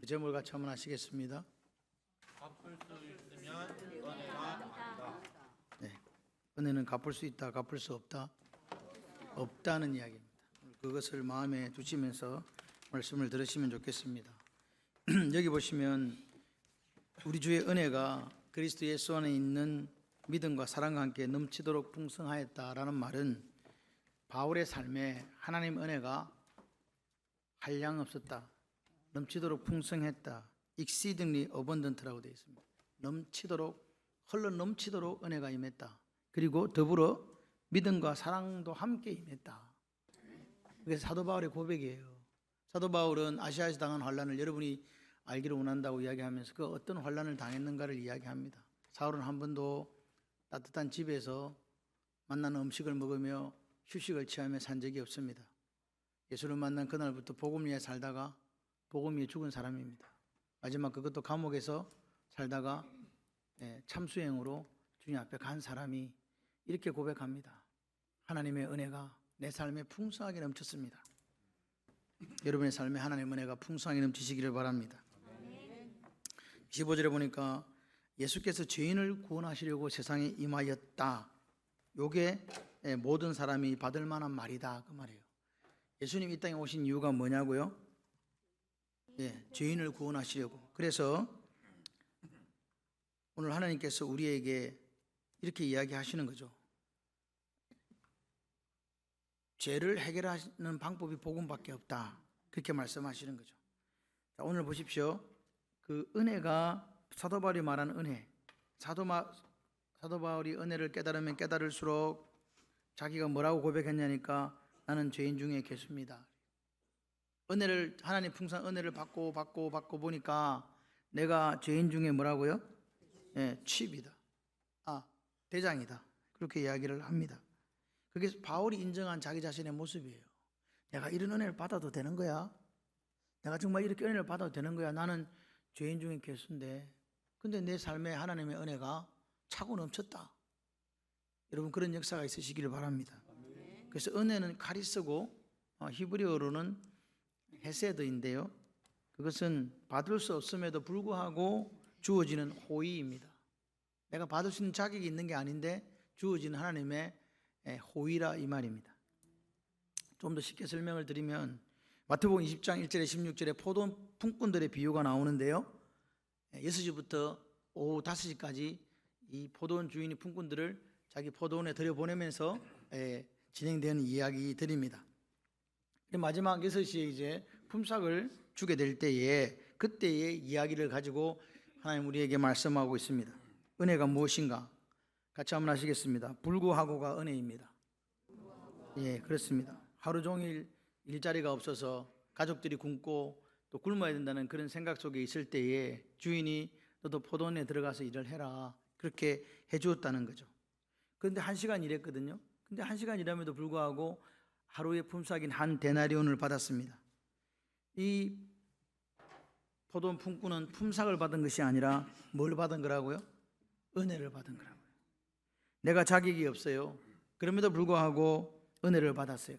그 제목을 같이 한번 하시겠습니다. 갚을 수 있으면 은혜가 아니다. 네, 은혜는 갚을 수 있다, 갚을 수 없다, 없다는 이야기입니다. 그것을 마음에 두시면서 말씀을 들으시면 좋겠습니다. 여기 보시면 우리 주의 은혜가 그리스도 예수 안에 있는 믿음과 사랑과 함께 넘치도록 풍성하였다라는 말은 바울의 삶에 하나님 은혜가 한량 없었다, 넘치도록 풍성했다, exceedingly abundant라고 되어 있습니다. 넘치도록, 흘러 넘치도록 은혜가 임했다. 그리고 더불어 믿음과 사랑도 함께 임했다. 그게 사도 바울의 고백이에요. 사도 바울은 아시아에서 당한 환난을 여러분이 알기를 원한다고 이야기하면서 그 어떤 환난을 당했는가를 이야기합니다. 사울은 한 번도 따뜻한 집에서 만나는 음식을 먹으며 휴식을 취하며 산 적이 없습니다. 예수를 만난 그날부터 복음 위에 살다가 복음 위에 죽은 사람입니다. 마지막 그것도 감옥에서 살다가 참수행으로 주님 앞에 간 사람이 이렇게 고백합니다. 하나님의 은혜가 내 삶에 풍성하게 넘쳤습니다. 여러분의 삶에 하나님의 은혜가 풍성하게 넘치시기를 바랍니다. 15절에 보니까 예수께서 죄인을 구원하시려고 세상에 임하였다. 요게 모든 사람이 받을 만한 말이다, 그 말이에요. 예수님 이 땅에 오신 이유가 뭐냐고요? 죄인을 구원하시려고. 그래서 오늘 하나님께서 우리에게 이렇게 이야기하시는 거죠. 죄를 해결하는 방법이 복음밖에 없다, 그렇게 말씀하시는 거죠. 자, 오늘 보십시오. 그 은혜가 사도 바울이 말하는 은혜, 사도 바울이 은혜를 깨달으면 깨달을수록 자기가 뭐라고 고백했냐니까 나는 죄인 중에 괴수입니다. 은혜를, 하나님 풍성 은혜를 받고 보니까 내가 죄인 중에 뭐라고요? 취입이다, 대장이다, 그렇게 이야기를 합니다. 그게 바울이 인정한 자기 자신의 모습이에요. 내가 이런 은혜를 받아도 되는 거야? 내가 정말 이렇게 은혜를 받아도 되는 거야? 나는 죄인 중에 괴수인데 근데 내 삶에 하나님의 은혜가 차고 넘쳤다. 여러분, 그런 역사가 있으시기를 바랍니다. 그래서 은혜는 카리스고 히브리어로는 헤세드인데요, 그것은 받을 수 없음에도 불구하고 주어지는 호의입니다. 내가 받을 수 있는 자격이 있는 게 아닌데 주어지는 하나님의 호의라 이 말입니다. 좀 더 쉽게 설명을 드리면 마태복음 20장 1절에 16절에 포도 품꾼들의 비유가 나오는데요, 6시부터 오후 5시까지 이 포도원 주인이 품꾼들을 자기 포도원에 들여보내면서 진행되는 이야기들입니다. 마지막 6시에 이제 품삯을 주게 될 때에 그때의 이야기를 가지고 하나님 우리에게 말씀하고 있습니다. 은혜가 무엇인가? 같이 한번 하시겠습니다. 불구하고가 은혜입니다. 그렇습니다. 하루 종일 일자리가 없어서 가족들이 굶고 또 굶어야 된다는 그런 생각 속에 있을 때에 주인이 너도 포도원에 들어가서 일을 해라, 그렇게 해주었다는 거죠. 그런데 1시간 일했거든요. 근데 1시간 일함에도 불구하고 하루의 품삯인 한 데나리온을 받았습니다. 이 포도원 품꾼은 품삯을 받은 것이 아니라 뭘 받은 거라고요? 은혜를 받은 거라고요. 내가 자격이 없어요. 그럼에도 불구하고 은혜를 받았어요.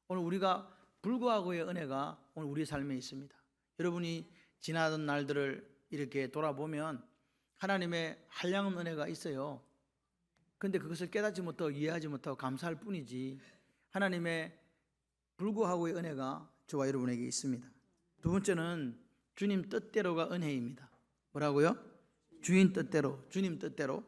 오늘 우리가 불구하고의 은혜가 오늘 우리 삶에 있습니다. 여러분이 지나던 날들을 이렇게 돌아보면 하나님의 한량한 은혜가 있어요. 그런데 그것을 깨닫지 못하고 이해하지 못하고 감사할 뿐이지 하나님의 불구하고의 은혜가 저와 여러분에게 있습니다. 두 번째는 주님 뜻대로가 은혜입니다. 뭐라고요? 주인 뜻대로, 주님 뜻대로.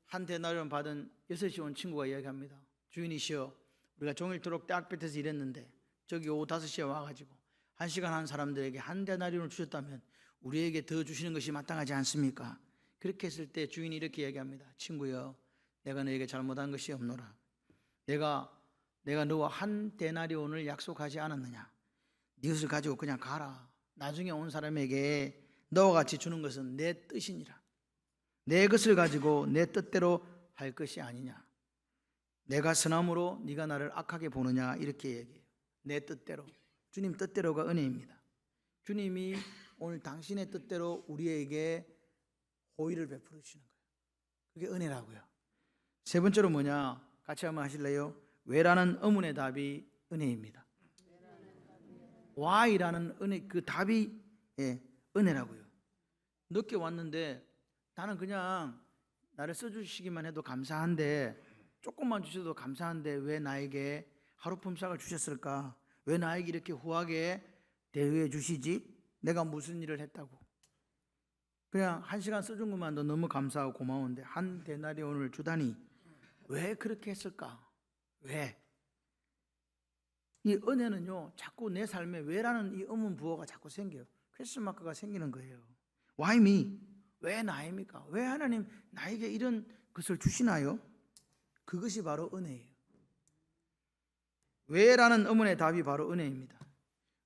한 데나리온 받은 6시 온 친구가 이야기합니다. 주인이시여, 우리가 종일토록 떼학볕에서 일했는데 저기 오후 5시에 와가지고 1시간 한 사람들에게 한 데나리온을 주셨다면 우리에게 더 주시는 것이 마땅하지 않습니까? 그렇게 했을 때 주인이 이렇게 얘기합니다. 친구여, 내가 너에게 잘못한 것이 없노라. 내가 너와 한 데나리온을 약속하지 않았느냐? 네 것을 가지고 그냥 가라. 나중에 온 사람에게 너와 같이 주는 것은 내 뜻이니라. 내 것을 가지고 내 뜻대로 할 것이 아니냐? 내가 선함으로 네가 나를 악하게 보느냐? 이렇게 얘기해요. 내 뜻대로, 주님 뜻대로가 은혜입니다. 주님이 오늘 당신의 뜻대로 우리에게 호의를 베풀어 주시는 거예요. 그게 은혜라고요. 세 번째로 뭐냐? 같이 한번 하실래요? 왜라는 의문의 답이 은혜입니다. Why라는 은혜, 그 답이 예, 은혜라고요. 늦게 왔는데 나는 그냥 나를 써주시기만 해도 감사한데, 조금만 주셔도 감사한데 왜 나에게 하루 품삯을 주셨을까? 왜 나에게 이렇게 후하게 대우해 주시지? 내가 무슨 일을 했다고? 그냥 1시간 써준 것만도 너무 감사하고 고마운데 한 데나리온을 주다니 왜 그렇게 했을까? 왜? 이 은혜는요, 자꾸 내 삶에 왜라는 이 의문 부호가 자꾸 생겨요. 퀘스천 마크가 생기는 거예요. Why me? 왜 나입니까? 왜 하나님 나에게 이런 것을 주시나요? 그것이 바로 은혜예요. 왜라는 의문의 답이 바로 은혜입니다.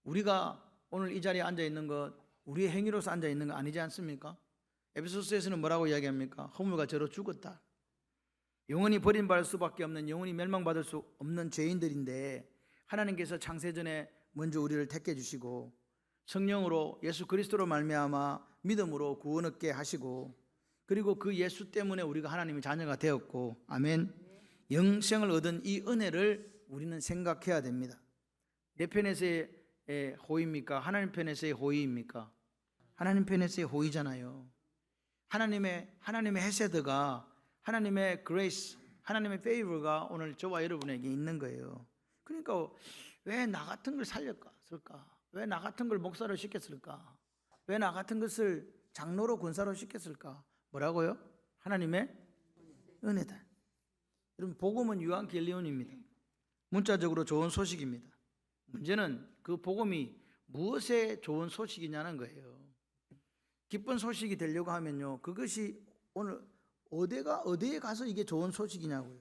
우리가 오늘 이 자리에 앉아 있는 것, 우리의 행위로서 앉아 있는 거 아니지 않습니까? 에베소서에서는 뭐라고 이야기합니까? 허물과 죄로 죽었다. 영원히 버림받을 수밖에 없는, 영원히 멸망받을 수 없는 죄인들인데 하나님께서 창세전에 먼저 우리를 택해 주시고 성령으로 예수 그리스도로 말미암아 믿음으로 구원 얻게 하시고, 그리고 그 예수 때문에 우리가 하나님의 자녀가 되었고, 아멘. 영생을 얻은 이 은혜를 우리는 생각해야 됩니다. 내 편에서의 호의입니까? 하나님 편에서의 호의입니까? 하나님 편에서의 호의잖아요. 하나님의 헤세드가, 하나님의 그레이스, 하나님의 페이버가 오늘 저와 여러분에게 있는 거예요. 그러니까 왜 나 같은 걸 살렸을까? 왜 나 같은 걸 목사로 시켰을까? 왜 나 같은 것을 장로로 권사로 시켰을까? 뭐라고요? 하나님의 은혜다. 여러분, 복음은 유한겔리온입니다. 문자적으로 좋은 소식입니다. 문제는 그 복음이 무엇의 좋은 소식이냐는 거예요. 기쁜 소식이 되려고 하면요, 그것이 오늘 어디에 가서 이게 좋은 소식이냐고요.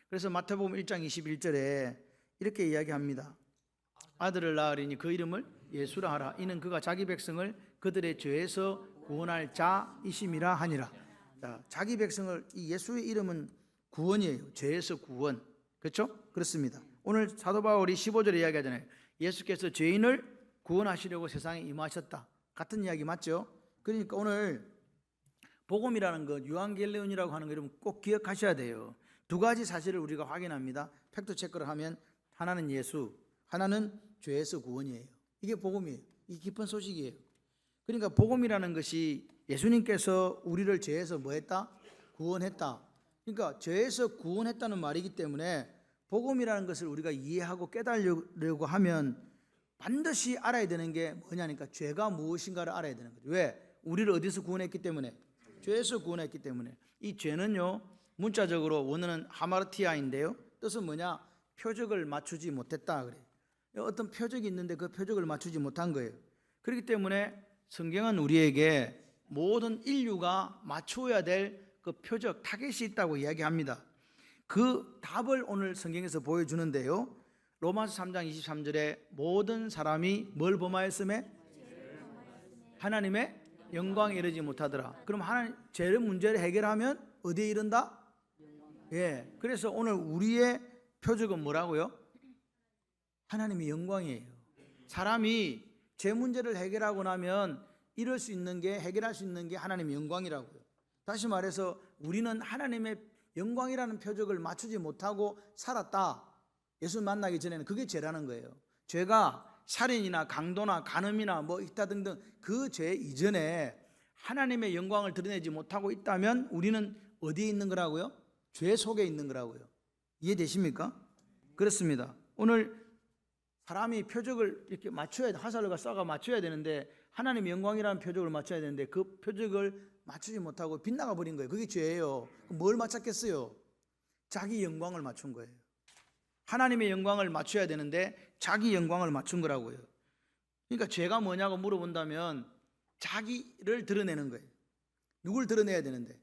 그래서 마태복음 1장 21절에 이렇게 이야기합니다. 아들을 낳으리니 그 이름을 예수라 하라. 이는 그가 자기 백성을 그들의 죄에서 구원할 자이심이라 하니라. 자, 자기 백성을, 이 예수의 이름은 구원이에요. 죄에서 구원. 그렇죠? 그렇습니다. 오늘 사도 바울이 15절에 이야기하잖아요. 예수께서 죄인을 구원하시려고 세상에 임하셨다. 같은 이야기 맞죠? 그러니까 오늘 복음이라는 것, 유한겔리온이라고 하는 거 여러분 꼭 기억하셔야 돼요. 두 가지 사실을 우리가 확인합니다. 팩트 체크를 하면 하나는 예수, 하나는 죄에서 구원이에요. 이게 복음이에요. 이 기쁜 소식이에요. 그러니까 복음이라는 것이 예수님께서 우리를 죄에서 뭐 했다? 구원했다. 그러니까 죄에서 구원했다는 말이기 때문에 복음이라는 것을 우리가 이해하고 깨달으려고 하면 반드시 알아야 되는 게 뭐냐니까 죄가 무엇인가를 알아야 되는 거죠. 왜? 우리를 어디서 구원했기 때문에? 죄에서 구원했기 때문에. 이 죄는요, 문자적으로 원어는 하마르티아인데요, 뜻은 뭐냐? 표적을 맞추지 못했다 그래요. 어떤 표적이 있는데 그 표적을 맞추지 못한 거예요. 그렇기 때문에 성경은 우리에게 모든 인류가 맞추어야 될 그 표적, 타겟이 있다고 이야기합니다. 그 답을 오늘 성경에서 보여주는데요, 로마서 3장 23절에 모든 사람이 뭘 범하였음에? 하나님의 영광에 이르지 못하더라. 그럼 하나님 죄의 문제를 해결하면 어디에 이른다? 예. 그래서 오늘 우리의 표적은 뭐라고요? 하나님의 영광이에요. 사람이 죄 문제를 해결하고 나면 이룰 수 있는 게, 해결할 수 있는 게 하나님의 영광이라고요. 다시 말해서 우리는 하나님의 영광이라는 표적을 맞추지 못하고 살았다. 예수 만나기 전에는 그게 죄라는 거예요. 죄가 살인이나 강도나 간음이나 뭐 있다 등등 그 죄 이전에 하나님의 영광을 드러내지 못하고 있다면 우리는 어디에 있는 거라고요? 죄 속에 있는 거라고요. 이해되십니까? 그렇습니다. 오늘 사람이 표적을 이렇게 맞춰야 돼. 화살과 쏴가 맞춰야 되는데 하나님의 영광이라는 표적을 맞춰야 되는데 그 표적을 맞추지 못하고 빗나가 버린 거예요. 그게 죄예요. 뭘 맞췄겠어요? 자기 영광을 맞춘 거예요. 하나님의 영광을 맞춰야 되는데 자기 영광을 맞춘 거라고요. 그러니까 죄가 뭐냐고 물어본다면 자기를 드러내는 거예요. 누굴 드러내야 되는데?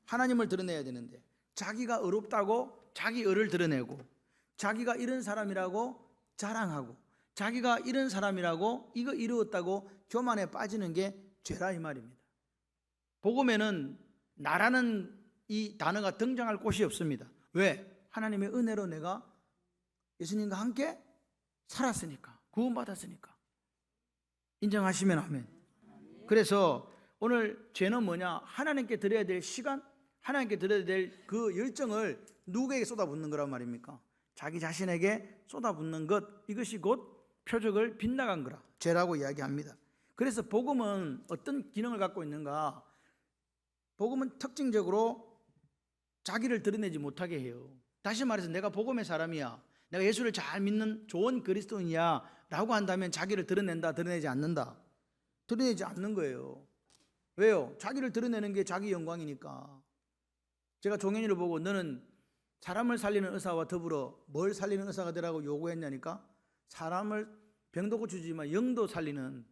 하나님을 드러내야 되는데 자기가 의롭다고 자기 의를 드러내고, 자기가 이런 사람이라고 자랑하고, 자기가 이런 사람이라고 이거 이루었다고 교만에 빠지는 게 죄라 이 말입니다. 복음에는 나라는 이 단어가 등장할 곳이 없습니다. 왜? 하나님의 은혜로 내가 예수님과 함께 살았으니까, 구원받았으니까. 인정하시면 아멘. 그래서 오늘 죄는 뭐냐? 하나님께 드려야 될 시간, 하나님께 드려야 될 그 열정을 누구에게 쏟아붓는 거란 말입니까? 자기 자신에게 쏟아붓는 것, 이것이 곧 표적을 빗나간 거라, 죄라고 이야기합니다. 그래서 복음은 어떤 기능을 갖고 있는가? 복음은 특징적으로 자기를 드러내지 못하게 해요. 다시 말해서 내가 복음의 사람이야, 내가 예수를 잘 믿는 좋은 그리스도인이야 라고 한다면 자기를 드러낸다, 드러내지 않는다? 드러내지 않는 거예요. 왜요? 자기를 드러내는 게 자기 영광이니까. 제가 종현이를 보고 너는 사람을 살리는 의사와 더불어 뭘 살리는 의사가 되라고 요구했냐니까, 사람을 병도 고쳐주지만 영도 살리는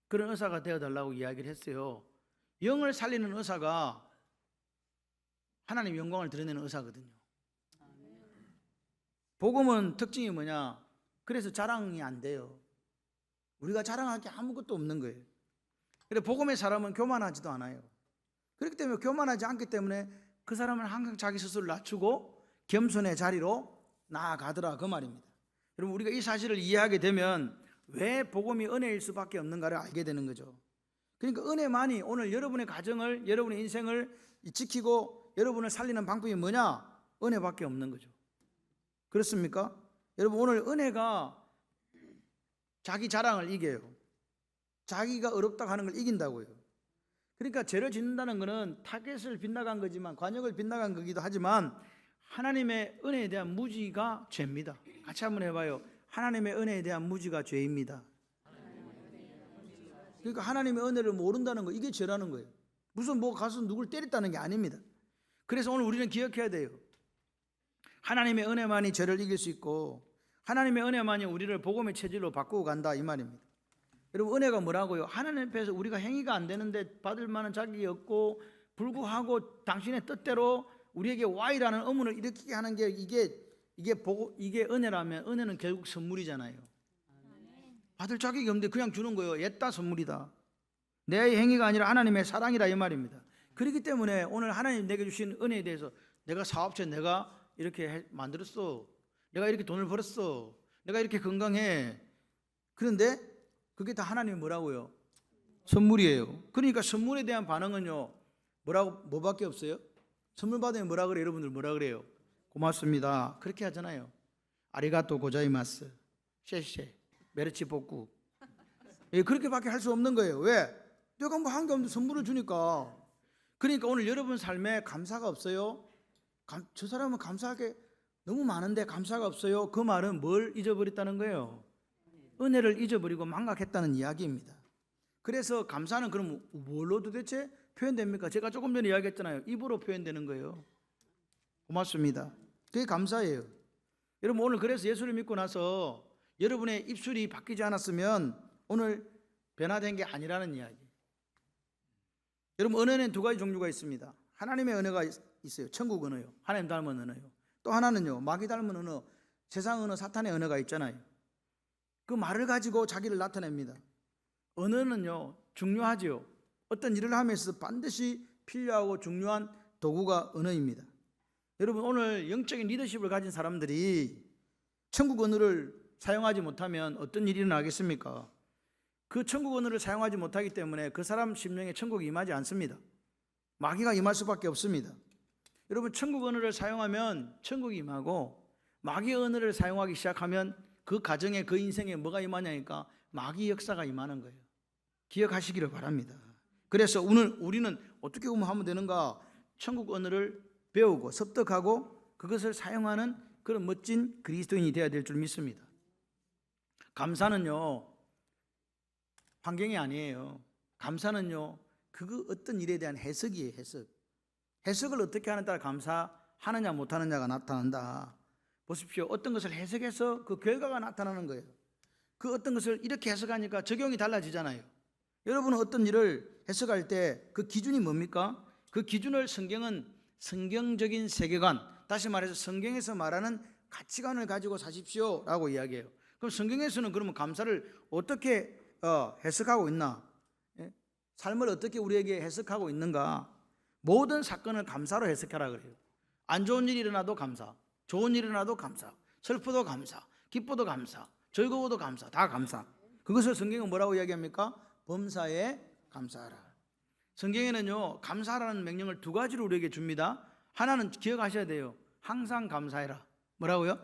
그런 의사가 되어달라고 이야기를 했어요. 영을 살리는 의사가 하나님의 영광을 드러내는 의사거든요. 복음은 특징이 뭐냐? 그래서 자랑이 안 돼요. 우리가 자랑할 게 아무것도 없는 거예요. 그래서 복음의 사람은 교만하지도 않아요. 그렇기 때문에 교만하지 않기 때문에 그 사람은 항상 자기 스스로를 낮추고 겸손의 자리로 나아가더라, 그 말입니다. 여러분, 우리가 이 사실을 이해하게 되면 왜 복음이 은혜일 수밖에 없는가를 알게 되는 거죠. 그러니까 은혜만이 오늘 여러분의 가정을, 여러분의 인생을 지키고 여러분을 살리는 방법이 뭐냐? 은혜밖에 없는 거죠. 그렇습니까? 여러분, 오늘 은혜가 자기 자랑을 이겨요. 자기가 어렵다고 하는 걸 이긴다고요. 그러니까 죄를 짓는다는 것은 타겟을 빗나간 거지만, 관역을 빗나간 거기도 하지만 하나님의 은혜에 대한 무지가 죄입니다. 같이 한번 해봐요. 하나님의 은혜에 대한 무지가 죄입니다. 그러니까 하나님의 은혜를 모른다는 거, 이게 죄라는 거예요. 무슨 뭐 가서 누굴 때렸다는 게 아닙니다. 그래서 오늘 우리는 기억해야 돼요. 하나님의 은혜만이 죄를 이길 수 있고 하나님의 은혜만이 우리를 복음의 체질로 바꾸고 간다, 이 말입니다. 여러분, 은혜가 뭐라고요? 하나님 앞에서 우리가 행위가 안 되는데 받을 만한 자격이 없고 불구하고 당신의 뜻대로 우리에게 Y라는 의문을 일으키게 하는 게 이게 은혜라면, 은혜는 결국 선물이잖아요. 받을 자격이 없는데 그냥 주는 거예요. 옛다 선물이다. 내 행위가 아니라 하나님의 사랑이라, 이 말입니다. 그렇기 때문에 오늘 하나님 내게 주신 은혜에 대해서, 내가 사업체 내가 이렇게 만들었어, 내가 이렇게 돈을 벌었어, 내가 이렇게 건강해, 그런데 그게 다 하나님이 뭐라고요? 선물이에요. 그러니까 선물에 대한 반응은요, 뭐밖에 없어요? 선물 받으면 뭐라 그래요? 여러분들 뭐라 그래요? 고맙습니다, 그렇게 하잖아요. 아리가또 고자이마스, 쉐쉐, 메르치 복구. 그렇게밖에 할 수 없는 거예요. 왜? 내가 뭐 한 게 없는데 선물을 주니까. 그러니까 오늘 여러분 삶에 감사가 없어요? 저 사람은 감사할 게 너무 많은데 감사가 없어요. 그 말은 뭘 잊어버렸다는 거예요? 은혜를 잊어버리고 망각했다는 이야기입니다. 그래서 감사는 그럼 뭘로 도대체 표현됩니까? 제가 조금 전에 이야기했잖아요. 입으로 표현되는 거예요. 고맙습니다, 그게 감사예요. 여러분, 오늘 그래서 예수를 믿고 나서 여러분의 입술이 바뀌지 않았으면 오늘 변화된 게 아니라는 이야기. 여러분, 은혜는 두 가지 종류가 있습니다. 하나님의 은혜가 있어요. 천국 은혜요, 하나님 닮은 은혜요. 또 하나는요, 마귀 닮은 은혜, 세상 은혜, 사탄의 은혜가 있잖아요. 그 말을 가지고 자기를 나타냅니다. 언어는요 중요하지요. 어떤 일을 하면서 반드시 필요하고 중요한 도구가 언어입니다. 여러분, 오늘 영적인 리더십을 가진 사람들이 천국 언어를 사용하지 못하면 어떤 일이 일어나겠습니까? 그 천국 언어를 사용하지 못하기 때문에 그 사람 심령에 천국이 임하지 않습니다. 마귀가 임할 수밖에 없습니다. 여러분, 천국 언어를 사용하면 천국이 임하고, 마귀 언어를 사용하기 시작하면 그 가정에, 그 인생에 뭐가 임하냐니까 마귀 역사가 임하는 거예요. 기억하시기를 바랍니다. 그래서 오늘 우리는 어떻게 하면 되는가? 천국 언어를 배우고 습득하고 그것을 사용하는 그런 멋진 그리스도인이 되어야 될 줄 믿습니다. 감사는요 환경이 아니에요. 감사는요 그거 어떤 일에 대한 해석이에요. 해석을 어떻게 하느냐에 따라 감사하느냐 못하느냐가 나타난다. 보십시오. 어떤 것을 해석해서 그 결과가 나타나는 거예요. 그 어떤 것을 이렇게 해석하니까 적용이 달라지잖아요. 여러분은 어떤 일을 해석할 때 그 기준이 뭡니까? 그 기준을 성경은 성경적인 세계관, 다시 말해서 성경에서 말하는 가치관을 가지고 사십시오 라고 이야기해요. 그럼 성경에서는 그러면 감사를 어떻게 해석하고 있나? 삶을 어떻게 우리에게 해석하고 있는가? 모든 사건을 감사로 해석하라 그래요. 안 좋은 일이 일어나도 감사, 좋은 일이 일어나도 감사, 슬퍼도 감사, 기뻐도 감사, 즐거워도 감사, 다 감사. 그것을 성경은 뭐라고 이야기합니까? 범사에 감사하라. 성경에는요 감사라는 명령을 두 가지로 우리에게 줍니다. 하나는 기억하셔야 돼요. 항상 감사해라. 뭐라고요?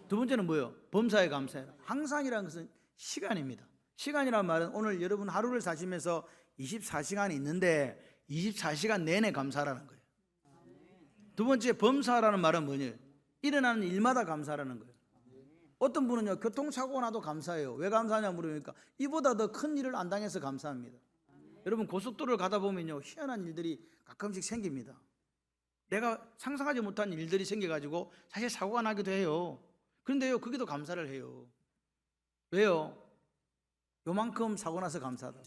두 번째는 뭐예요? 범사에 감사해라. 항상이라는 것은 시간입니다. 시간이란 말은 오늘 여러분 하루를 사시면서 24시간이 있는데 24시간 내내 감사하라는 거예요. 두 번째, 범사라는 말은 뭐냐? 일어나는 일마다 감사하라는 거예요. 어떤 분은요, 교통사고가 나도 감사해요. 왜 감사하냐 물으니까 이보다 더 큰 일을 안 당해서 감사합니다. 여러분, 고속도로를 가다 보면요, 희한한 일들이 가끔씩 생깁니다. 내가 상상하지 못한 일들이 생겨가지고 사실 사고가 나기도 해요. 그런데요, 거기도 감사를 해요. 왜요? 요만큼 사고 나서 감사하다.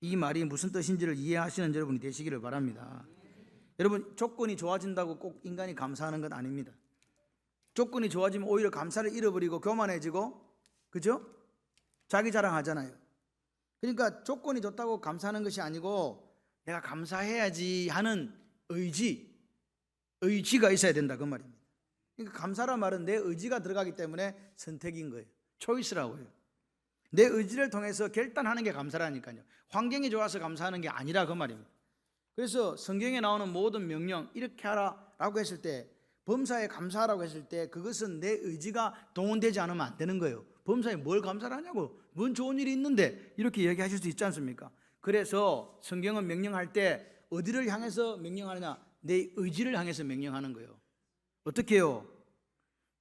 이 말이 무슨 뜻인지를 이해하시는 여러분이 되시기를 바랍니다. 여러분, 조건이 좋아진다고 꼭 인간이 감사하는 건 아닙니다. 조건이 좋아지면 오히려 감사를 잃어버리고 교만해지고, 그죠? 자기 자랑하잖아요. 그러니까 조건이 좋다고 감사하는 것이 아니고 내가 감사해야지 하는 의지가 있어야 된다, 그 말입니다. 그러니까 감사란 말은 내 의지가 들어가기 때문에 선택인 거예요. 초이스라고요. 내 의지를 통해서 결단하는 게 감사라니까요. 환경이 좋아서 감사하는 게 아니라 그 말입니다. 그래서 성경에 나오는 모든 명령, 이렇게 하라라고 했을 때, 범사에 감사하라고 했을 때 그것은 내 의지가 동원되지 않으면 안 되는 거예요. 범사에 뭘 감사를 하냐고, 뭔 좋은 일이 있는데, 이렇게 이야기하실 수 있지 않습니까? 그래서 성경은 명령할 때 어디를 향해서 명령하느냐? 내 의지를 향해서 명령하는 거예요. 어떻게 해요?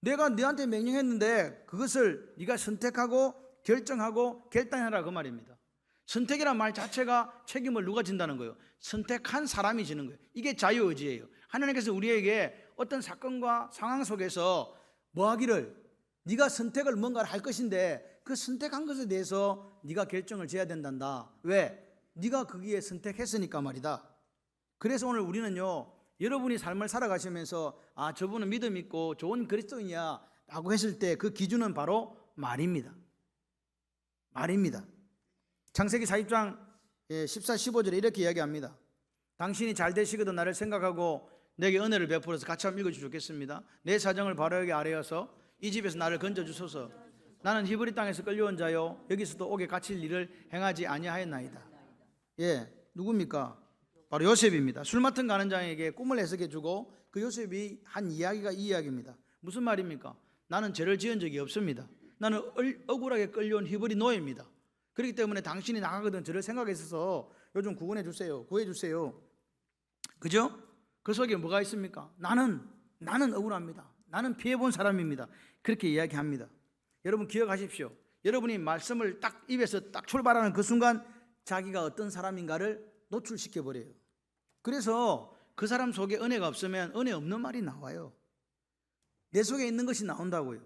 내가 너한테 명령했는데 그것을 네가 선택하고 결정하고 결단해라, 그 말입니다. 선택이란 말 자체가 책임을 누가 진다는 거예요? 선택한 사람이 지는 거예요. 이게 자유의지예요. 하나님께서 우리에게 어떤 사건과 상황 속에서 뭐 하기를, 네가 선택을 뭔가를 할 것인데 그 선택한 것에 대해서 네가 결정을 지어야 된단다. 왜? 네가 거기에 선택했으니까 말이다. 그래서 오늘 우리는요, 여러분이 삶을 살아가시면서 아, 저분은 믿음 있고 좋은 그리스도인이야 라고 했을 때 그 기준은 바로 말입니다. 말입니다. 창세기 40장 14, 15절에 이렇게 이야기합니다. 당신이 잘 되시거든 나를 생각하고 내게 은혜를 베풀어서 같이 한번 읽어주시면 좋겠습니다. 내 사정을 바로에게 아뢰어서 이 집에서 나를 건져주소서. 나는 히브리 땅에서 끌려온 자요 여기서도 옥에 갇힐 일을 행하지 아니하였나이다. 예, 누굽니까? 바로 요셉입니다. 술 맡은 가는장에게 꿈을 해석해 주고 그 요셉이 한 이야기가 이 이야기입니다. 무슨 말입니까? 나는 죄를 지은 적이 없습니다. 나는 억울하게 끌려온 히브리 노예입니다. 그렇기 때문에 당신이 나가거든 저를 생각해 있어서 요즘 구원해 주세요, 구해 주세요. 그죠? 그 속에 뭐가 있습니까? 나는 억울합니다. 나는 피해본 사람입니다. 그렇게 이야기합니다. 여러분 기억하십시오. 여러분이 말씀을 딱 입에서 딱 출발하는 그 순간 자기가 어떤 사람인가를 노출시켜 버려요. 그래서 그 사람 속에 은혜가 없으면 은혜 없는 말이 나와요. 내 속에 있는 것이 나온다고요.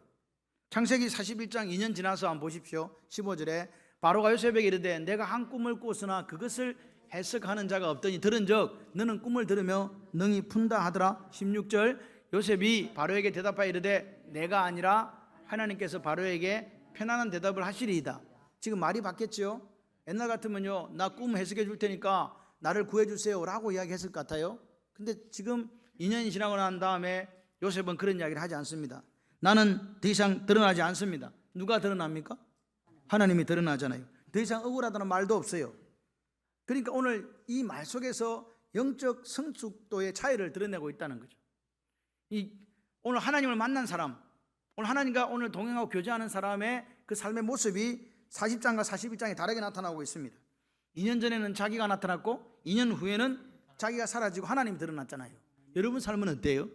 창세기 41장 2년 지나서 한번 보십시오. 15절에 바로가 요셉에게 이르되 내가 한 꿈을 꾸었으나 그것을 해석하는 자가 없더니 들은즉 너는 꿈을 들으며 능히 푼다 하더라. 16절 요셉이 바로에게 대답하여 이르되 내가 아니라 하나님께서 바로에게 편안한 대답을 하시리이다. 지금 말이 바뀌었죠. 옛날 같으면요, 나 꿈 해석해 줄 테니까 나를 구해 주세요 라고 이야기했을 것 같아요. 근데 지금 2년이 지나고 난 다음에 요셉은 그런 이야기를 하지 않습니다. 나는 더 이상 드러나지 않습니다. 누가 드러납니까? 하나님이 드러나잖아요. 더 이상 억울하다는 말도 없어요. 그러니까 오늘 이 말 속에서 영적 성숙도의 차이를 드러내고 있다는 거죠. 오늘 하나님을 만난 사람, 오늘 하나님과 오늘 동행하고 교제하는 사람의 그 삶의 모습이 40장과 41장에 다르게 나타나고 있습니다. 2년 전에는 자기가 나타났고 2년 후에는 자기가 사라지고 하나님이 드러났잖아요. 여러분 삶은 어때요?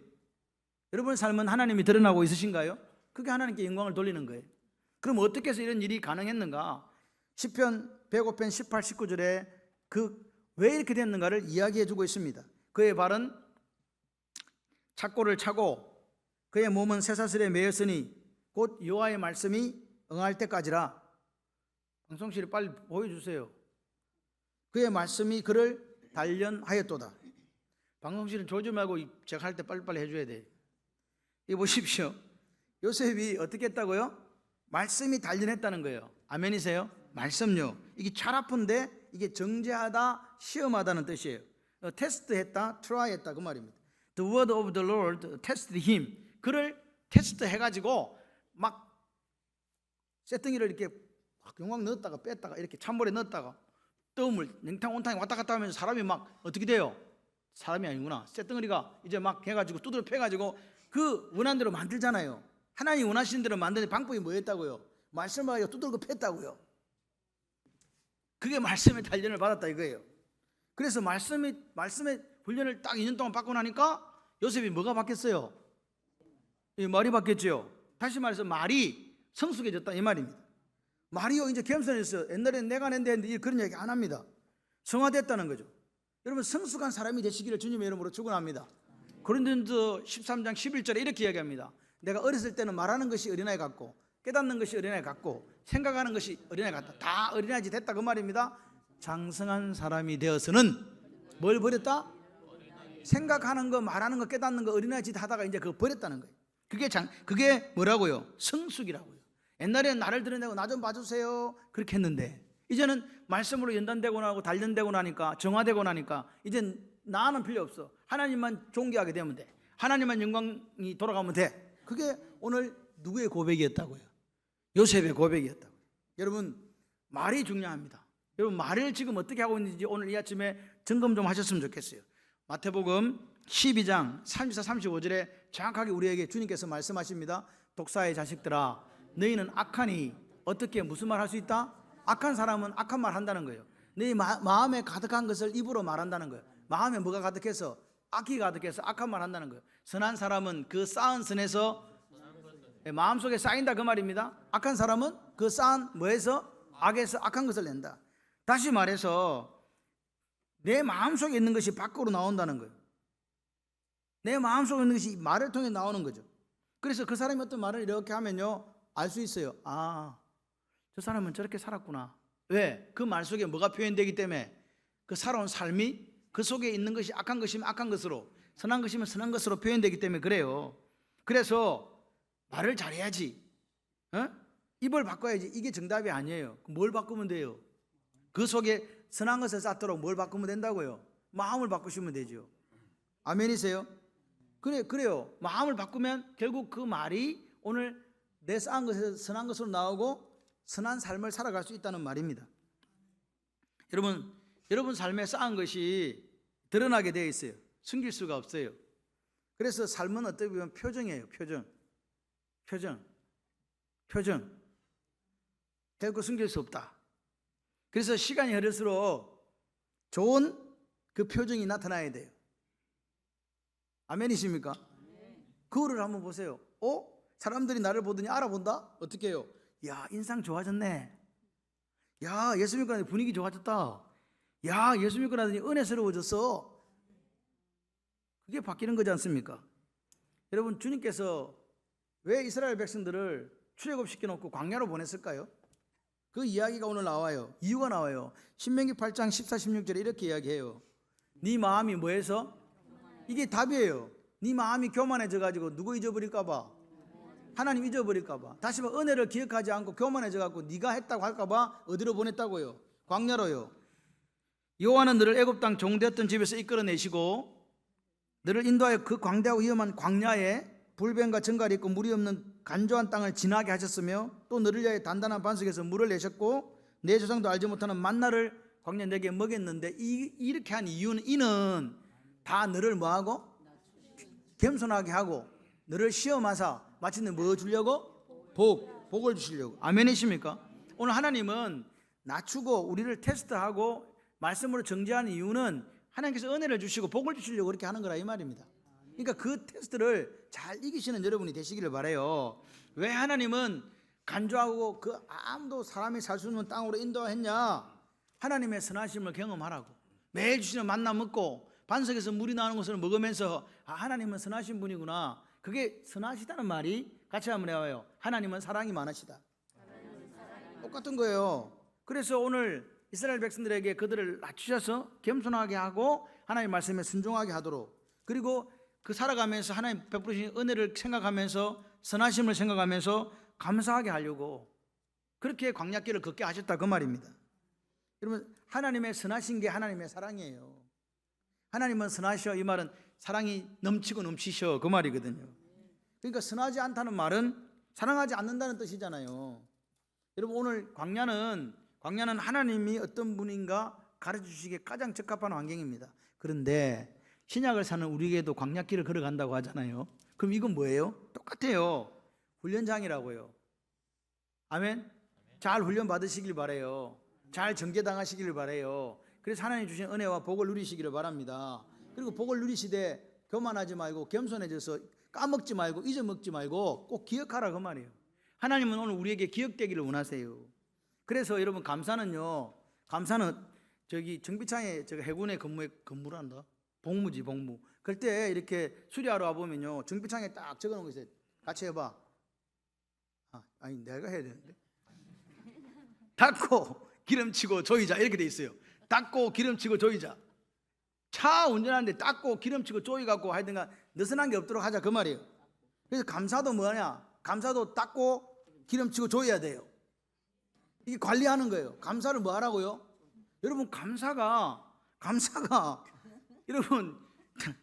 여러분의 삶은 하나님이 드러나고 있으신가요? 그게 하나님께 영광을 돌리는 거예요. 그럼 어떻게 해서 이런 일이 가능했는가? 시편 105편 18, 19절에 왜 이렇게 됐는가를 이야기해 주고 있습니다. 그의 발은 착고를 차고 그의 몸은 쇠사슬에 매였으니 곧 여호와의 말씀이 응할 때까지라. 방송실에 빨리 보여주세요. 그의 말씀이 그를 단련하였도다. 방송실은 조지 말고 제가 할 때 빨리빨리 해줘야 돼. 이거 보십시오. 요셉이 어떻게 했다고요? 말씀이 단련했다는 거예요. 아멘이세요? 말씀요. 이게 잘 아픈데 이게 정죄하다, 시험하다는 뜻이에요. 테스트했다, 트라이했다 그 말입니다. The word of the Lord tested him. 그를 테스트해가지고 막 쇠덩이를 이렇게 영광 넣었다가 뺐다가 이렇게 찬물에 넣었다가 뜨음을 냉탕 온탕에 왔다 갔다 하면서 사람이 막 어떻게 돼요? 사람이 아니구나. 쇠덩어리가 이제 막 해가지고 두드려 패가지고 그 원하는 대로 만들잖아요. 하나님이 원하시는 대로 만드는 방법이 뭐였다고요? 말씀을 가지고 두들겨 팼다고요. 그게 말씀의 단련을 받았다 이거예요. 그래서 말씀의 훈련을 딱 2년 동안 받고 나니까 요셉이 뭐가 바뀌었어요? 이 말이 바뀌었죠. 다시 말해서 말이 성숙해졌다 이 말입니다. 말이요 이제 겸손해졌어요. 옛날에는 내가 낸다 했는데 그런 얘기 안 합니다. 성화됐다는 거죠. 여러분 성숙한 사람이 되시기를 주님의 이름으로 축원합니다. 고린도전서 13장 11절에 이렇게 이야기합니다. 내가 어렸을 때는 말하는 것이 어린아이 같고 깨닫는 것이 어린아이 같고 생각하는 것이 어린아이 같다. 다 어린아이지 됐다 그 말입니다. 장성한 사람이 되어서는 뭘 버렸다? 생각하는 거 말하는 거 깨닫는 거 어린아이 짓 하다가 이제 그거 버렸다는 거예요. 그게 뭐라고요? 성숙이라고요. 옛날에는 나를 드러내고 나 좀 봐주세요 그렇게 했는데 이제는 말씀으로 연단되고 나고 단련되고 나니까 정화되고 나니까 이제 나는 필요 없어. 하나님만 존귀하게 되면 돼. 하나님만 영광이 돌아가면 돼. 그게 오늘 누구의 고백이었다고요? 요셉의 고백이었다고요. 여러분 말이 중요합니다. 여러분 말을 지금 어떻게 하고 있는지 오늘 이 아침에 점검 좀 하셨으면 좋겠어요. 마태복음 12장 34, 35절에 정확하게 우리에게 주님께서 말씀하십니다. 독사의 자식들아 너희는 악하니 어떻게 무슨 말 할 수 있다? 악한 사람은 악한 말 한다는 거예요. 너희 마음에 가득한 것을 입으로 말한다는 거예요. 마음에 뭐가 가득해서 악이 가득해서 악한 말 한다는 거예요. 선한 사람은 그 쌓은 선에서 마음속에 쌓인다 그 말입니다. 악한 사람은 그 쌓은 뭐에서? 악에서 악한 것을 낸다. 다시 말해서 내 마음속에 있는 것이 밖으로 나온다는 거예요. 내 마음속에 있는 것이 말을 통해 나오는 거죠. 그래서 그 사람이 어떤 말을 이렇게 하면요 알 수 있어요. 아, 저 사람은 저렇게 살았구나. 왜? 그 말 속에 뭐가 표현되기 때문에 그 살아온 삶이 그 속에 있는 것이 악한 것이면 악한 것으로 선한 것이면 선한 것으로 표현되기 때문에 그래요. 그래서 말을 잘해야지. 입을 바꿔야지. 이게 정답이 아니에요. 뭘 바꾸면 돼요? 그 속에 선한 것을 쌓도록 뭘 바꾸면 된다고요? 마음을 바꾸시면 되죠. 아멘이세요? 그래요. 마음을 바꾸면 결국 그 말이 오늘 내 쌓은 것에서 선한 것으로 나오고 선한 삶을 살아갈 수 있다는 말입니다. 여러분 삶에 쌓은 것이 드러나게 되어 있어요. 숨길 수가 없어요. 그래서 삶은 어떻게 보면 표정이에요. 표정. 결국 숨길 수 없다. 그래서 시간이 흐를수록 좋은 그 표정이 나타나야 돼요. 아멘이십니까? 그거를 한번 보세요. 사람들이 나를 보더니 알아본다? 어떻게 해요? 야, 인상 좋아졌네. 야, 예수 믿고 나더니 분위기 좋아졌다. 야, 예수 믿고 나더니 은혜스러워졌어. 그게 바뀌는 거지 않습니까? 여러분, 주님께서 왜 이스라엘 백성들을 출애굽시켜 놓고 광야로 보냈을까요? 그 이야기가 오늘 나와요. 이유가 나와요. 신명기 8장 14, 16절에 이렇게 이야기해요. 네 마음이 뭐해서? 이게 답이에요. 네 마음이 교만해져 가지고 누구 잊어버릴까 봐? 하나님 잊어버릴까 봐. 다시 말 은혜를 기억하지 않고 교만해져 갖고 네가 했다고 할까 봐 어디로 보냈다고요? 광야로요. 여호와는 너를 애굽 땅 종되었던 집에서 이끌어내시고 너를 인도하여 그 광대하고 위험한 광야에 불뱀과 정갈이 있고 물이 없는 간조한 땅을 지나게 하셨으며 또 너를 위하여 단단한 반석에서 물을 내셨고 내 조상도 알지 못하는 만나를 광야 내게 먹였는데 이렇게 한 이유는 이는 다 너를 뭐하고? 겸손하게 하고 너를 시험하사 마침내 뭐 주려고? 복을 주시려고. 아멘이십니까? 오늘 하나님은 낮추고 우리를 테스트하고 말씀으로 정죄하는 이유는 하나님께서 은혜를 주시고 복을 주시려고 그렇게 하는 거라 이 말입니다. 그러니까 그 테스트를 잘 이기시는 여러분이 되시기를 바라요. 왜 하나님은 간조하고 그 아무도 사람이 살 수 없는 땅으로 인도했냐? 하나님의 선하심을 경험하라고. 매일 주시는 만나 먹고 반석에서 물이 나오는 것을 먹으면서 하나님은 선하신 분이구나. 그게 선하시다는 말이 같이 한번 해봐요. 하나님은 사랑이 많으시다. 똑같은 거예요. 그래서 오늘 이스라엘 백성들에게 그들을 낮추셔서 겸손하게 하고 하나님 말씀에 순종하게 하도록, 그리고 그 살아가면서 하나님 베푸신 은혜를 생각하면서 선하심을 생각하면서 감사하게 하려고 그렇게 광야길을 걷게 하셨다 그 말입니다. 여러분, 하나님의 선하신 게 하나님의 사랑이에요. 하나님은 선하셔, 이 말은 사랑이 넘치고 넘치셔 그 말이거든요. 그러니까 선하지 않다는 말은 사랑하지 않는다는 뜻이잖아요. 여러분, 오늘 광야는 하나님이 어떤 분인가 가르쳐 주시기에 가장 적합한 환경입니다. 그런데 신약을 사는 우리에게도 광야길을 걸어간다고 하잖아요. 그럼 이건 뭐예요? 똑같아요. 훈련장이라고요. 아멘. 잘 훈련 받으시길 바래요. 잘 정죄당하시기를 바래요. 그래서 하나님 주신 은혜와 복을 누리시기를 바랍니다. 그리고 복을 누리시되 교만하지 말고 겸손해져서 까먹지 말고 잊어먹지 말고 꼭 기억하라 그 말이에요. 하나님은 오늘 우리에게 기억되기를 원하세요. 그래서 여러분 감사는요. 감사는 저기 정비창에 제가 해군에 근무를 한다. 복무지 복무. 그럴 때 이렇게 수리하러 와보면요. 정비창에 딱 적어놓은 거 있어요. 같이 해봐. 아니 내가 해야 되는데. 닦고 기름치고 조이자 이렇게 돼 있어요. 닦고 기름치고 조이자. 차 운전하는데 닦고 기름치고 조이갖고 하여튼간 느슨한 게 없도록 하자 그 말이에요. 그래서 감사도 뭐냐? 감사도 닦고 기름치고 조여야 돼요. 이게 관리하는 거예요. 감사를 뭐 하라고요? 여러분 감사가 여러분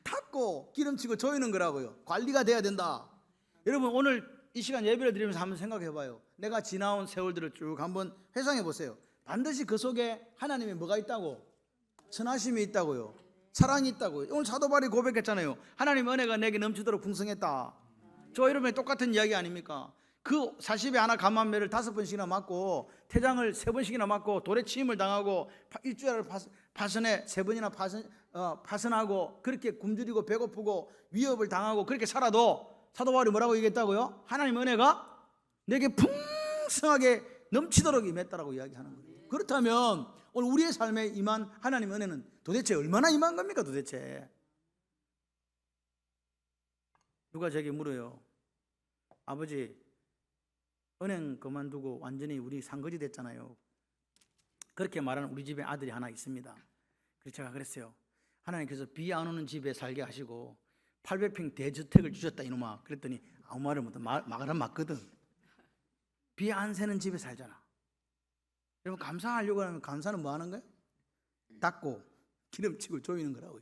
닦고 기름치고 조이는 거라고요. 관리가 돼야 된다. 여러분 오늘 이 시간 예배를 드리면서 한번 생각해 봐요. 내가 지나온 세월들을 쭉 한번 회상해 보세요. 반드시 그 속에 하나님의 뭐가 있다고? 선하심이 있다고요. 사랑이 있다고요. 오늘 사도 바울이 고백했잖아요. 하나님의 은혜가 내게 넘치도록 풍성했다. 저 여러분의 똑같은 이야기 아닙니까? 그 40에 하나 감한매를 5번씩이나 맞고 태장을 3번씩이나 맞고 돌에 치임을 당하고 일주일을 파선에 3번이나 파선하고 그렇게 굶주리고 배고프고 위협을 당하고 그렇게 살아도 사도 바울이 뭐라고 얘기했다고요? 하나님의 은혜가 내게 풍성하게 넘치도록 임했다라고 이야기하는 거예요. 그렇다면 오늘 우리의 삶에 임한 하나님의 은혜는 도대체 얼마나 임한 겁니까 도대체? 누가 제게 물어요. 아버지 은행 그만두고 완전히 우리 산거지 됐잖아요. 그렇게 말하는 우리 집에 아들이 하나 있습니다. 그래서 제가 그랬어요. 하나님께서 비 안 오는 집에 살게 하시고 800평 대저택을 주셨다 이놈아. 그랬더니 아무 말을 못해. 말은 맞거든. 비 안 새는 집에 살잖아. 여러분 감사하려고 하면 감사는 뭐 하는 거예요? 닦고 기름치고 조이는 거라고요.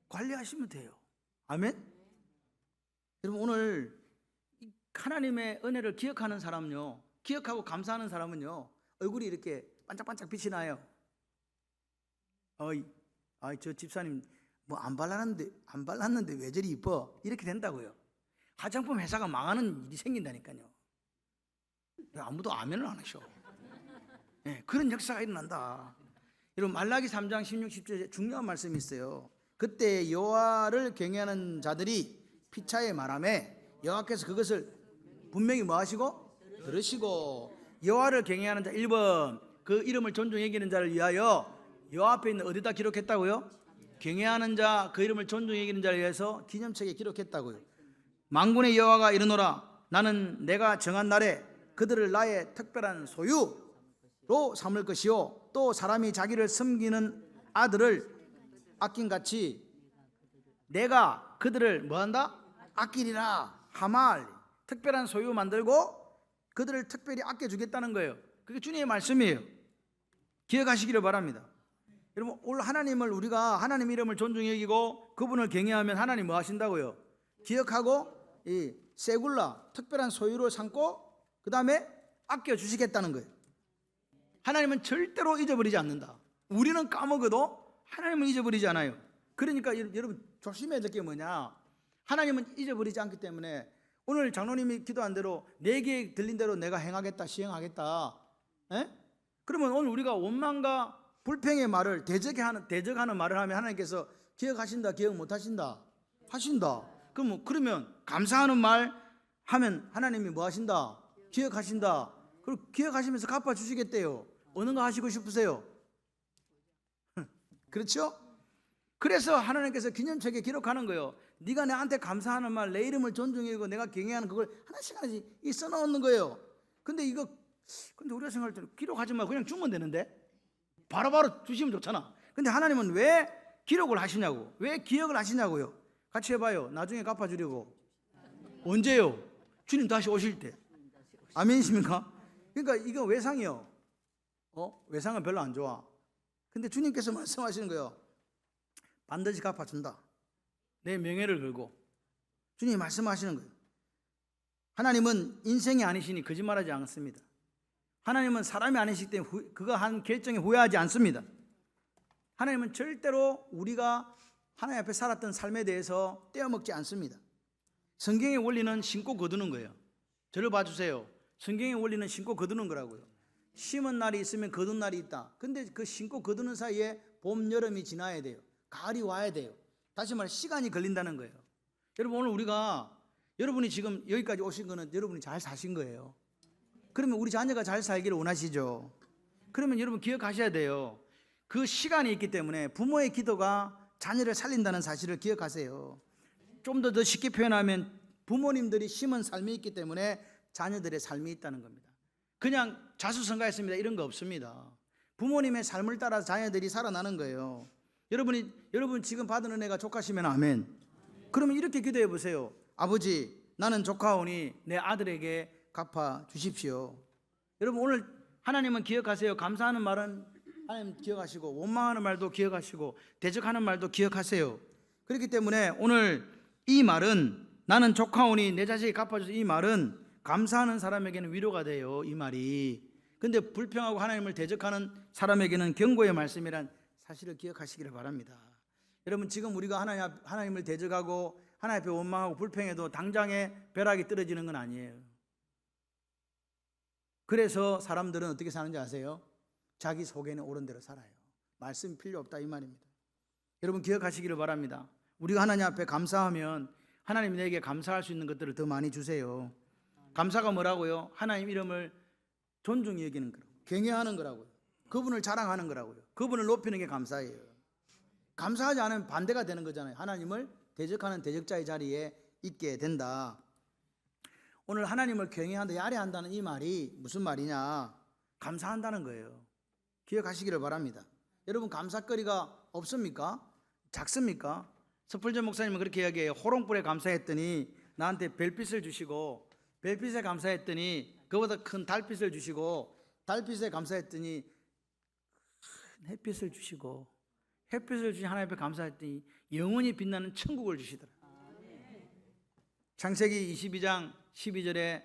관리하시면 돼요. 아멘? 여러분 오늘 하나님의 은혜를 기억하는 사람은요, 기억하고 감사하는 사람은요 얼굴이 이렇게 반짝반짝 빛이 나요. 저 집사님 뭐 안 발랐는데 왜 저리 이뻐? 이렇게 된다고요. 화장품 회사가 망하는 일이 생긴다니까요. 아무도 아멘을 안 하셔. 네, 그런 역사가 일어난다. 여러분 말라기 3장 16, 17절 중요한 말씀이 있어요. 그때 여호와를 경외하는 자들이 피차에 말하매 여호와께서 그것을 분명히 뭐 하시고? 들으시고. 여호와를 경외하는 자 1번 그 이름을 존중히 여기는 자를 위하여 여호와 앞에 있는 어디다 기록했다고요? 경외하는 자 그 이름을 존중히 여기는 자를 위해서 기념책에 기록했다고요. 만군의 여호와가 이르노라 나는 내가 정한 날에 그들을 나의 특별한 소유로 삼을 것이요 또 사람이 자기를 섬기는 아들을 아낀같이 내가 그들을 뭐한다? 아끼리라. 하말 특별한 소유 만들고 그들을 특별히 아껴주겠다는 거예요. 그게 주님의 말씀이에요. 기억하시기를 바랍니다. 여러분 오늘 하나님을 우리가 하나님 이름을 존중히 여기고 그분을 경외하면 하나님 뭐 하신다고요? 기억하고 이 세굴라 특별한 소유로 삼고 그 다음에 아껴주시겠다는 거예요. 하나님은 절대로 잊어버리지 않는다. 우리는 까먹어도 하나님은 잊어버리지 않아요. 그러니까 여러분 조심해야 될 게 뭐냐? 하나님은 잊어버리지 않기 때문에 오늘 장로님이 기도한 대로 내게 들린 대로 내가 행하겠다 시행하겠다. 그러면 오늘 우리가 원망과 불평의 말을 대적하는 말을 하면 하나님께서 기억하신다 기억 못하신다? 하신다. 그러면 감사하는 말 하면 하나님이 뭐 하신다? 기억하신다. 그리고 기억하시면서 갚아주시겠대요. 어느 거 하시고 싶으세요? 그렇죠? 그래서 하나님께서 기념책에 기록하는 거예요. 네가 나한테 감사하는 말, 내 이름을 존중하고 내가 경외하는 그걸 하나씩 써놓는 거예요. 근데 우리가 생각할 때는 기록하지 말고 그냥 주면 되는데 바로바로 주시면 좋잖아. 근데 하나님은 왜 기록을 하시냐고, 왜 기억을 하시냐고요. 같이 해봐요. 나중에 갚아주려고. 언제요? 주님 다시 오실 때. 아멘이십니까? 그러니까 이거 외상이요. 외상은 별로 안 좋아. 근데 주님께서 말씀하시는 거예요. 반드시 갚아준다. 내 명예를 걸고. 주님이 말씀하시는 거예요. 하나님은 인생이 아니시니 거짓말하지 않습니다. 하나님은 사람이 아니시기 때문에 그가 한 결정에 후회하지 않습니다. 하나님은 절대로 우리가 하나님 앞에 살았던 삶에 대해서 떼어먹지 않습니다. 성경의 원리는 신고 거두는 거예요. 저를 봐주세요. 성경의 원리는 심고 거두는 거라고요. 심은 날이 있으면 거둔 날이 있다. 근데 그 심고 거두는 사이에 봄, 여름이 지나야 돼요. 가을이 와야 돼요. 다시 말해 시간이 걸린다는 거예요. 여러분 오늘 여러분이 지금 여기까지 오신 거는 여러분이 잘 사신 거예요. 그러면 우리 자녀가 잘 살기를 원하시죠. 그러면 여러분 기억하셔야 돼요. 그 시간이 있기 때문에 부모의 기도가 자녀를 살린다는 사실을 기억하세요. 좀 더 쉽게 표현하면 부모님들이 심은 삶이 있기 때문에 자녀들의 삶이 있다는 겁니다. 그냥 자수성가했습니다 이런 거 없습니다. 부모님의 삶을 따라 자녀들이 살아나는 거예요. 여러분 지금 받은 은혜가 족하시면 아멘. 그러면 이렇게 기도해 보세요. 아버지, 나는 족하오니 내 아들에게 갚아 주십시오. 여러분 오늘 하나님은 기억하세요. 감사하는 말은 하나님 기억하시고 원망하는 말도 기억하시고 대적하는 말도 기억하세요. 그렇기 때문에 오늘 이 말은 나는 족하오니 내 자식이 갚아주세요. 이 말은 감사하는 사람에게는 위로가 돼요. 이 말이. 근데 불평하고 하나님을 대적하는 사람에게는 경고의 말씀이란 사실을 기억하시기를 바랍니다. 여러분 지금 우리가 하나님을 대적하고 하나님 앞에 원망하고 불평해도 당장에 벼락이 떨어지는 건 아니에요. 그래서 사람들은 어떻게 사는지 아세요? 자기 속에는 옳은 대로 살아요. 말씀 필요 없다 이 말입니다. 여러분 기억하시기를 바랍니다. 우리가 하나님 앞에 감사하면 하나님이 내게 감사할 수 있는 것들을 더 많이 주세요. 감사가 뭐라고요? 하나님 이름을 존중히 여기는 거라고, 경외하는 거라고요. 그분을 자랑하는 거라고요. 그분을 높이는 게 감사예요. 감사하지 않으면 반대가 되는 거잖아요. 하나님을 대적하는 대적자의 자리에 있게 된다. 오늘 하나님을 경외한다, 야래한다는 이 말이 무슨 말이냐? 감사한다는 거예요. 기억하시기를 바랍니다. 여러분 감사거리가 없습니까? 작습니까? 스펄전 목사님은 그렇게 이야기해요. 호롱불에 감사했더니 나한테 별빛을 주시고, 별빛에 감사했더니 그보다 큰 달빛을 주시고, 달빛에 감사했더니 큰 햇빛을 주시고, 햇빛을 주신 하나님 앞에 감사했더니 영원히 빛나는 천국을 주시더라. 창세기 22장 12절에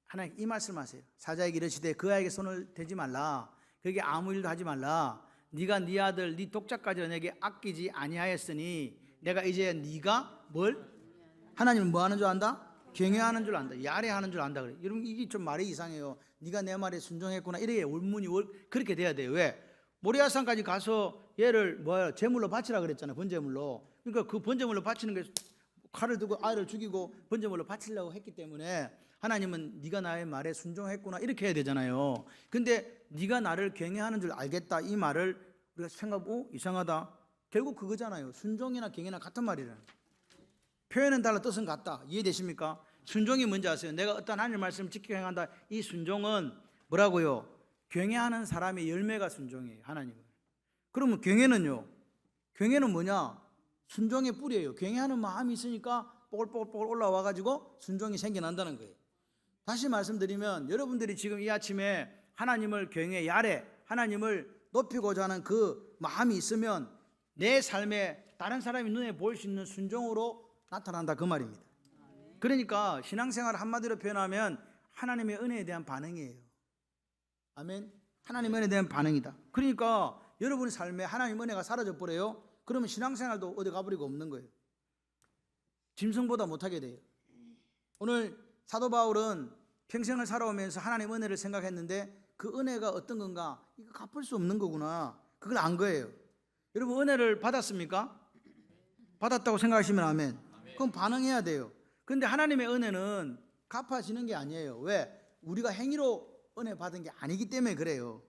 하나님 이 말씀하세요. 사자에게 이르시되 그 아이에게 손을 대지 말라. 그에게 아무 일도 하지 말라. 네가 네 아들 네 독자까지 내게 아끼지 아니하였으니 내가 이제 네가 뭘? 하나님은 뭐 하는 줄 안다? 경외하는 줄 안다. 야래하는 줄 안다. 그래. 여러분 이게 좀 말이 이상해요. 네가 내 말에 순종했구나. 이렇게 울문이 그렇게 돼야 돼요. 왜? 모리아산까지 가서 얘를 제물로 바치라 그랬잖아요. 번제물로. 그러니까 그 번제물로 바치는 게 칼을 들고 아이를 죽이고 번제물로 바치려고 했기 때문에 하나님은 네가 나의 말에 순종했구나 이렇게 해야 되잖아요. 근데 네가 나를 경외하는 줄 알겠다 이 말을 우리가 생각하고 이상하다. 결국 그거잖아요. 순종이나 경외나 같은 말이라는. 표현은 달라 뜻은 같다. 이해되십니까? 순종이 뭔지 아세요? 내가 어떤 하나님의 말씀을 지키게 행한다. 이 순종은 뭐라고요? 경외하는 사람의 열매가 순종이에요. 하나님을. 그러면 경외는요? 경외는 뭐냐? 순종의 뿌리예요. 경외하는 마음이 있으니까 뽀글뽀글 올라와가지고 순종이 생겨난다는 거예요. 다시 말씀드리면 여러분들이 지금 이 아침에 하나님을 경외 야래 하나님을 높이고자 하는 그 마음이 있으면 내 삶에 다른 사람이 눈에 보일 수 있는 순종으로 나타난다 그 말입니다. 그러니까 신앙생활을 한마디로 표현하면 하나님의 은혜에 대한 반응이에요. 아멘. 하나님의 은혜에 대한 반응이다. 그러니까 여러분의 삶에 하나님의 은혜가 사라져 버려요. 그러면 신앙생활도 어디 가버리고 없는 거예요. 짐승보다 못하게 돼요. 오늘 사도 바울은 평생을 살아오면서 하나님의 은혜를 생각했는데 그 은혜가 어떤 건가? 이거 갚을 수 없는 거구나. 그걸 안 거예요. 여러분 은혜를 받았습니까? 받았다고 생각하시면 아멘. 그럼 반응해야 돼요. 근데 하나님의 은혜는 갚아지는 게 아니에요. 왜? 우리가 행위로 은혜 받은 게 아니기 때문에 그래요.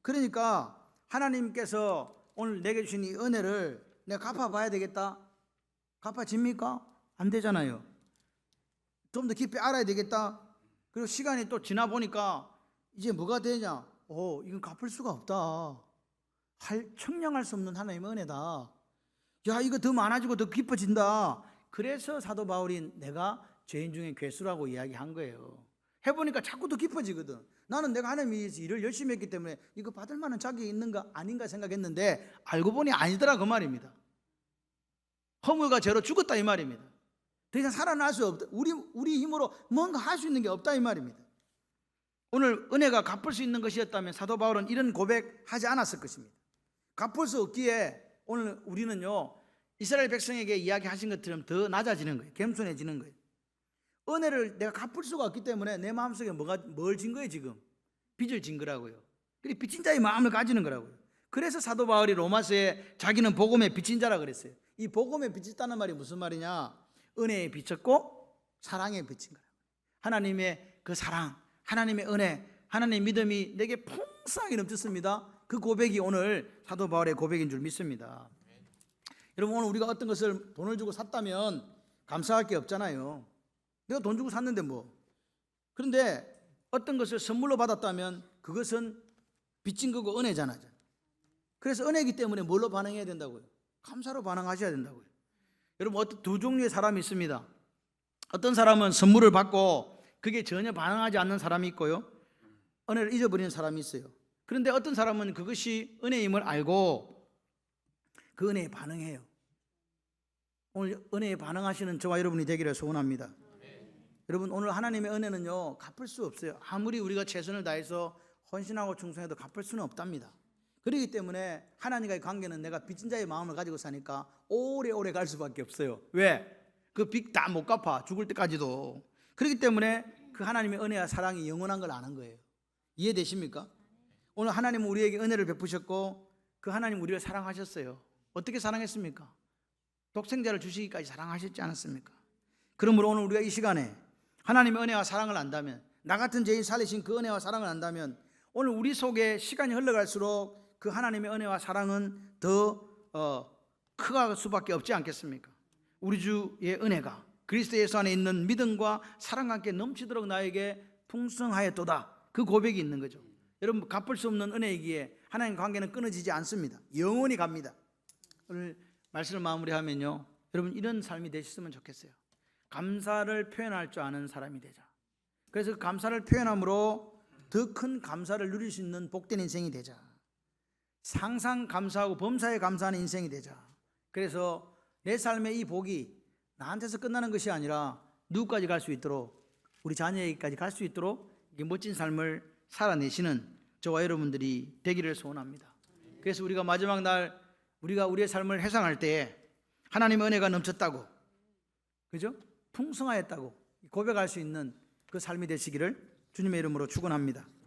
그러니까 하나님께서 오늘 내게 주신 이 은혜를 내가 갚아봐야 되겠다. 갚아집니까? 안 되잖아요. 좀 더 깊이 알아야 되겠다. 그리고 시간이 또 지나 보니까 이제 뭐가 되냐? 이건 갚을 수가 없다. 청량할 수 없는 하나님의 은혜다. 야, 이거 더 많아지고 더 깊어진다. 그래서 사도 바울이 내가 죄인 중에 괴수라고 이야기한 거예요. 해보니까 자꾸 더 깊어지거든. 나는 내가 하나님 위해서 일을 열심히 했기 때문에 이거 받을 만한 자격이 있는가 아닌가 생각했는데 알고 보니 아니더라 그 말입니다. 허물과 죄로 죽었다 이 말입니다. 더 이상 살아날 수 없다. 우리 힘으로 뭔가 할 수 있는 게 없다 이 말입니다. 오늘 은혜가 갚을 수 있는 것이었다면 사도 바울은 이런 고백하지 않았을 것입니다. 갚을 수 없기에 오늘 우리는요 이스라엘 백성에게 이야기하신 것처럼 더 낮아지는 거예요. 겸손해지는 거예요. 은혜를 내가 갚을 수가 없기 때문에 내 마음속에 뭘 진 거예요 지금? 빚을 진 거라고요. 그리고 빚진 자의 마음을 가지는 거라고요. 그래서 사도 바울이 로마서에 자기는 복음의 빚진 자라 그랬어요. 이 복음의 빚졌다는 말이 무슨 말이냐? 은혜에 빚졌고 사랑에 빚진 거라고요. 하나님의 그 사랑, 하나님의 은혜, 하나님의 믿음이 내게 풍성하게 넘쳤습니다. 그 고백이 오늘 사도 바울의 고백인 줄 믿습니다. 여러분, 오늘 우리가 어떤 것을 돈을 주고 샀다면 감사할 게 없잖아요. 내가 돈 주고 샀는데 뭐. 그런데 어떤 것을 선물로 받았다면 그것은 빚진 거고 은혜잖아요. 그래서 은혜이기 때문에 뭘로 반응해야 된다고요? 감사로 반응하셔야 된다고요. 여러분, 두 종류의 사람이 있습니다. 어떤 사람은 선물을 받고 그게 전혀 반응하지 않는 사람이 있고요, 은혜를 잊어버리는 사람이 있어요. 그런데 어떤 사람은 그것이 은혜임을 알고 그 은혜에 반응해요. 오늘 은혜에 반응하시는 저와 여러분이 되기를 소원합니다. 여러분, 오늘 하나님의 은혜는요 갚을 수 없어요. 아무리 우리가 최선을 다해서 헌신하고 충성해도 갚을 수는 없답니다. 그렇기 때문에 하나님과의 관계는 내가 빚진 자의 마음을 가지고 사니까 오래오래 갈 수밖에 없어요. 왜? 그 빚 다 못 갚아, 죽을 때까지도. 그렇기 때문에 그 하나님의 은혜와 사랑이 영원한 걸 아는 거예요. 이해되십니까? 오늘 하나님은 우리에게 은혜를 베푸셨고 그 하나님 우리를 사랑하셨어요. 어떻게 사랑했습니까? 독생자를 주시기까지 사랑하셨지 않았습니까? 그러므로 오늘 우리가 이 시간에 하나님의 은혜와 사랑을 안다면, 나 같은 죄인 살리신 그 은혜와 사랑을 안다면, 오늘 우리 속에 시간이 흘러갈수록 그 하나님의 은혜와 사랑은 더 커갈 수밖에 없지 않겠습니까? 우리 주의 은혜가 그리스도 예수 안에 있는 믿음과 사랑과 함께 넘치도록 나에게 풍성하였도다. 그 고백이 있는 거죠. 여러분, 갚을 수 없는 은혜이기에 하나님과 관계는 끊어지지 않습니다. 영원히 갑니다. 오늘 말씀을 마무리하면요, 여러분 이런 삶이 되셨으면 좋겠어요. 감사를 표현할 줄 아는 사람이 되자. 그래서 그 감사를 표현함으로 더 큰 감사를 누릴 수 있는 복된 인생이 되자. 항상 감사하고 범사에 감사하는 인생이 되자. 그래서 내 삶의 이 복이 나한테서 끝나는 것이 아니라 누구까지 갈 수 있도록, 우리 자녀에게까지 갈 수 있도록 이게 멋진 삶을 살아내시는 저와 여러분들이 되기를 소원합니다. 그래서 우리가 마지막 날 우리가 우리의 삶을 회상할 때에 하나님의 은혜가 넘쳤다고, 그죠? 풍성하였다고 고백할 수 있는 그 삶이 되시기를 주님의 이름으로 축원합니다.